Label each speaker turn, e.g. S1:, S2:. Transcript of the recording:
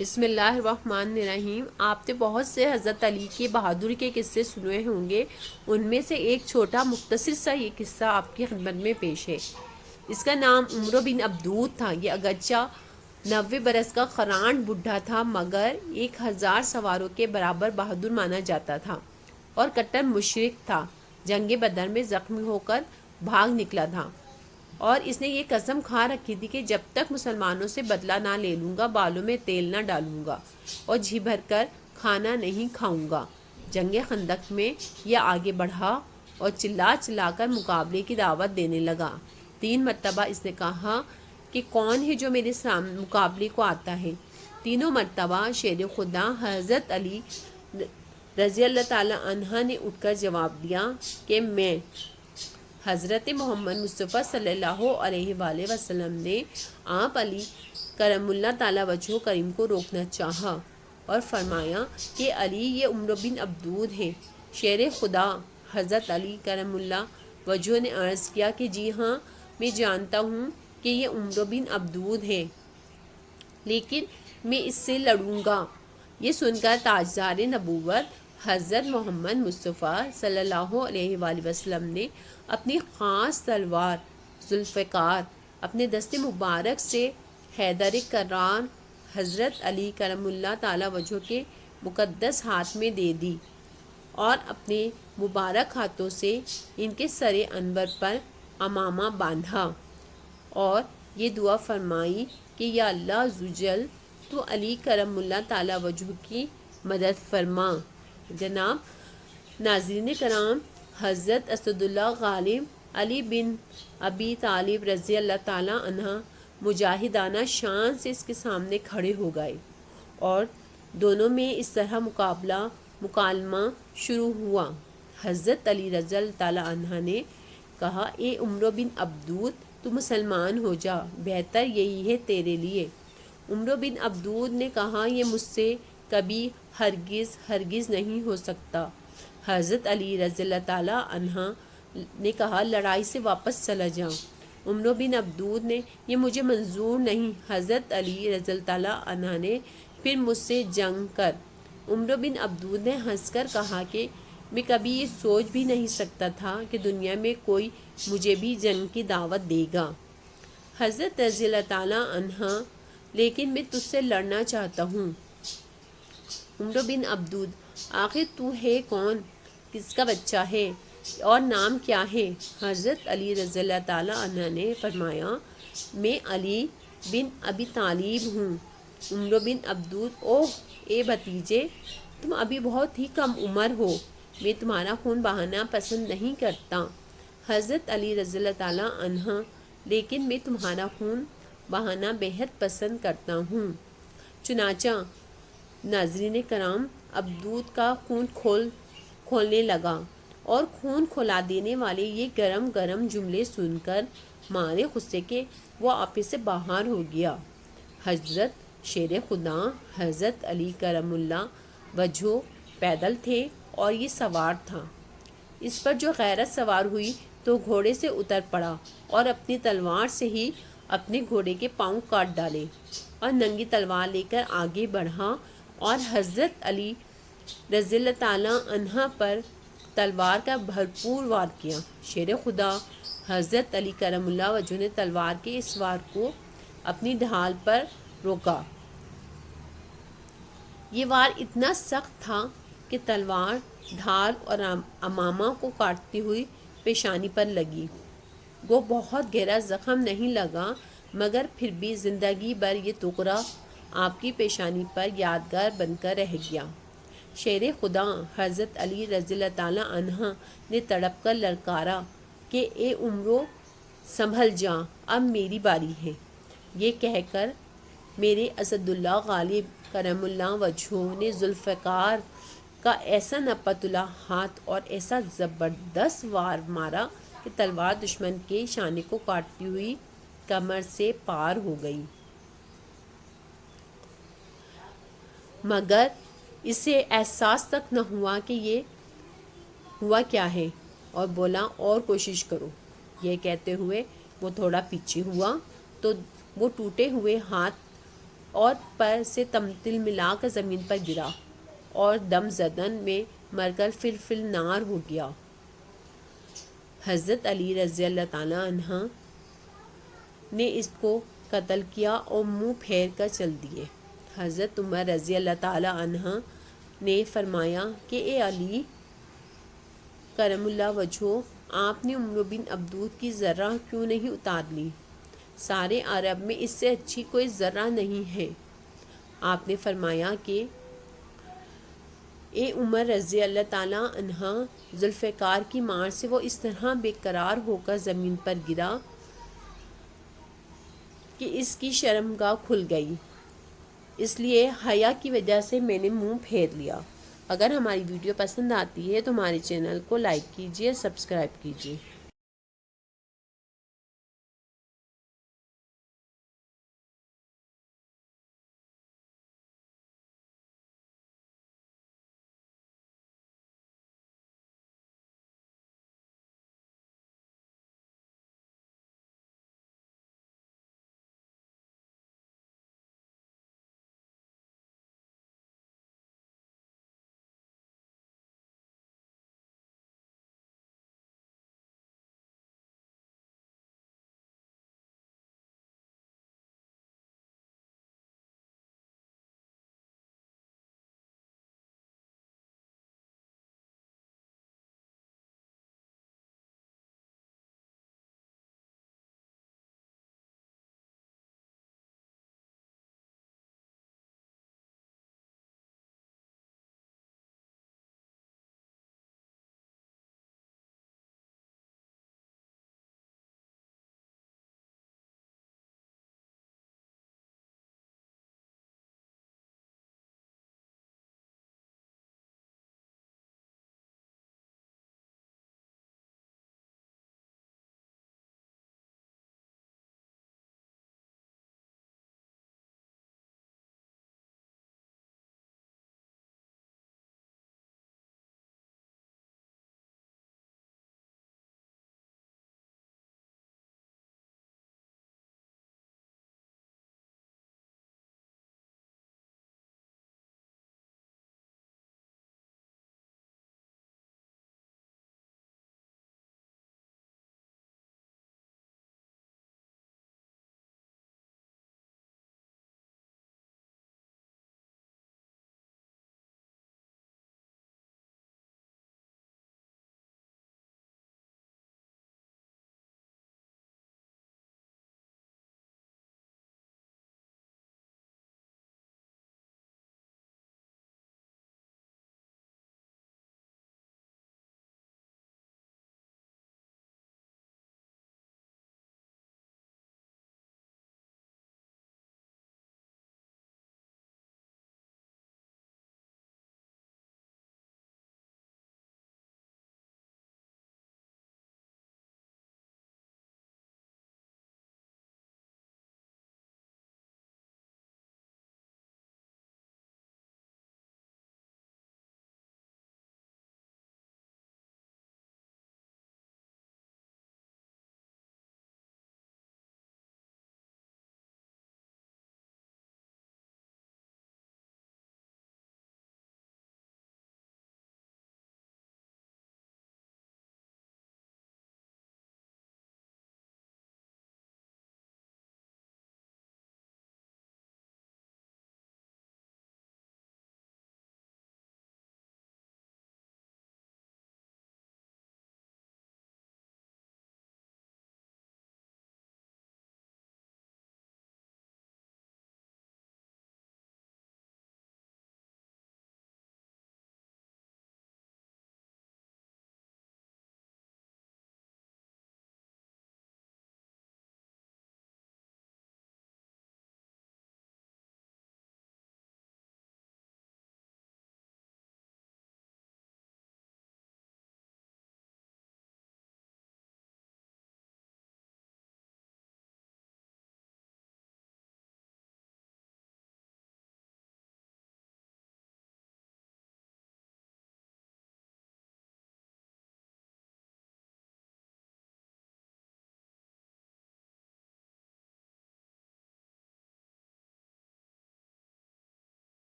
S1: بسم اللہ الرحمن الرحیم۔ آپ نے بہت سے حضرت علی کے بہادری کے قصے سنے ہوں گے، ان میں سے ایک چھوٹا مختصر سا یہ قصہ آپ کی خدمت میں پیش ہے۔ اس کا نام عمرو بن عبدود تھا۔ یہ اگرچہ 90 برس کا خرانڈ بڈھا تھا، مگر 1000 سواروں کے برابر بہادر مانا جاتا تھا اور کٹر مشرک تھا۔ جنگ بدر میں زخمی ہو کر بھاگ نکلا تھا اور اس نے یہ قسم کھا رکھی تھی کہ جب تک مسلمانوں سے بدلہ نہ لے لوں گا، بالوں میں تیل نہ ڈالوں گا اور جی بھر کر کھانا نہیں کھاؤں گا۔ جنگ خندق میں یہ آگے بڑھا اور چلا چلا کر مقابلے کی دعوت دینے لگا۔ 3 مرتبہ اس نے کہا کہ کون ہے جو میرے مقابلے کو آتا ہے۔ تینوں مرتبہ شیر خدا حضرت علی رضی اللہ تعالیٰ عنہ نے اٹھ کر جواب دیا کہ میں۔ حضرت محمد مصطفیٰ صلی اللہ علیہ وآلہ وسلم نے آپ علی کرم اللہ تعالیٰ وجہ کریم کو روکنا چاہا اور فرمایا کہ علی یہ عمرو بن عبدود ہے۔ شیر خدا حضرت علی کرم اللہ وجہ نے عرض کیا کہ جی ہاں، میں جانتا ہوں کہ یہ عمرو بن عبدود ہے، لیکن میں اس سے لڑوں گا۔ یہ سن کر تاجدار نبوت حضرت محمد مصطفیٰ صلی اللہ علیہ وآلہ وسلم نے اپنی خاص تلوار ذوالفقار اپنے دست مبارک سے حیدر کرار حضرت علی کرم اللہ تعالیٰ وجہ کے مقدس ہاتھ میں دے دی اور اپنے مبارک ہاتھوں سے ان کے سر انور پر امامہ باندھا اور یہ دعا فرمائی کہ یا اللہ عزوجل تو علی کرم اللہ تعالیٰ وجہ کی مدد فرما۔ جناب ناظرین کرام، حضرت اسد اللہ غالب علی بن ابی طالب رضی اللہ تعالیٰ عنہ مجاہدانہ شان سے اس کے سامنے کھڑے ہو گئے اور دونوں میں اس طرح مکالمہ شروع ہوا۔ حضرت علی رضی اللہ تعالیٰ عنہ نے کہا، اے عمرو بن عبدود، تو مسلمان ہو جا، بہتر یہی ہے تیرے لیے۔ عمرو بن عبدود نے کہا، یہ مجھ سے کبھی ہرگز نہیں ہو سکتا۔ حضرت علی رضی اللہ تعالیٰ عنہ نے کہا، لڑائی سے واپس چلا جاؤ۔ عمرو بن عبدود نے، یہ مجھے منظور نہیں۔ حضرت علی رضی اللہ تعالیٰ عنہ نے، پھر مجھ سے جنگ کر۔ عمرو بن عبدود نے ہنس کر کہا کہ میں کبھی یہ سوچ بھی نہیں سکتا تھا کہ دنیا میں کوئی مجھے بھی جنگ کی دعوت دے گا۔ حضرت رضی اللہ تعالیٰ عنہ، لیکن میں تجھ سے لڑنا چاہتا ہوں۔ عمرو بن عبدود، آخر تو ہے کون؟ کس کا بچہ ہے اور نام کیا ہے؟ حضرت علی رضی اللہ تعالیٰ عنہ نے فرمایا، میں علی بن ابی طالب ہوں۔ عمرو بن عبدود، اوہ اے بھتیجے، تم ابھی بہت ہی کم عمر ہو، میں تمہارا خون بہانا پسند نہیں کرتا۔ حضرت علی رضی اللہ تعالیٰ عنہ، لیکن میں تمہارا خون بہانا بہت پسند کرتا ہوں۔ چنانچہ ناظرین کرام، عبدود کا خون کھولنے لگا اور خون کھولا دینے والے یہ گرم گرم جملے سن کر مارے غصے کے وہ آپے سے باہر ہو گیا۔ حضرت شیر خدا حضرت علی کرم اللہ وجہ پیدل تھے اور یہ سوار تھا۔ اس پر جو غیرت سوار ہوئی تو گھوڑے سے اتر پڑا اور اپنی تلوار سے ہی اپنے گھوڑے کے پاؤں کاٹ ڈالے اور ننگی تلوار لے کر آگے بڑھا اور حضرت علی رضی اللہ تعالیٰ عنہ پر تلوار کا بھرپور وار کیا۔ شیر خدا حضرت علی کرم اللہ وجہ نے تلوار کے اس وار کو اپنی ڈھال پر روکا۔ یہ وار اتنا سخت تھا کہ تلوار ڈھال اور امامہ کو کاٹتی ہوئی پیشانی پر لگی۔ وہ بہت گہرا زخم نہیں لگا، مگر پھر بھی زندگی بھر یہ ٹکڑا آپ کی پیشانی پر یادگار بن کر رہ گیا۔ شیر خدا حضرت علی رضی اللہ تعالیٰ عنہ نے تڑپ کر للکارا کہ اے عمرو، سنبھل جا، اب میری باری ہے۔ یہ کہہ کر میرے اسد اللہ غالب کرم اللہ وجہ نے ذوالفقار کا ایسا نپتلا ہاتھ اور ایسا زبردست وار مارا کہ تلوار دشمن کے شانے کو کاٹتی ہوئی کمر سے پار ہو گئی، مگر اسے احساس تک نہ ہوا کہ یہ ہوا کیا ہے، اور بولا اور کوشش کرو۔ یہ کہتے ہوئے وہ تھوڑا پیچھے ہوا تو وہ ٹوٹے ہوئے ہاتھ اور پر سے تمتل ملا کر زمین پر گرا اور دم زدن میں مر کر فل نار ہو گیا۔ حضرت علی رضی اللہ تعالیٰ عنہ نے اس کو قتل کیا اور منہ پھیر کر چل دیے۔ حضرت عمر رضی اللہ تعالیٰ عنہ نے فرمایا کہ اے علی کرم اللہ وجہہ، آپ نے عمرو بن عبدود کی ذرہ کیوں نہیں اتار لی؟ سارے عرب میں اس سے اچھی کوئی ذرہ نہیں ہے۔ آپ نے فرمایا کہ اے عمر رضی اللہ تعالیٰ عنہ، ذوالفقار کی مار سے وہ اس طرح بے قرار ہو کر زمین پر گرا کہ اس کی شرمگاہ کھل گئی، اس لیے حیا کی وجہ سے میں نے منہ پھیر لیا۔ اگر ہماری ویڈیو پسند آتی ہے تو ہمارے چینل کو لائک کیجیے، سبسکرائب کیجیے۔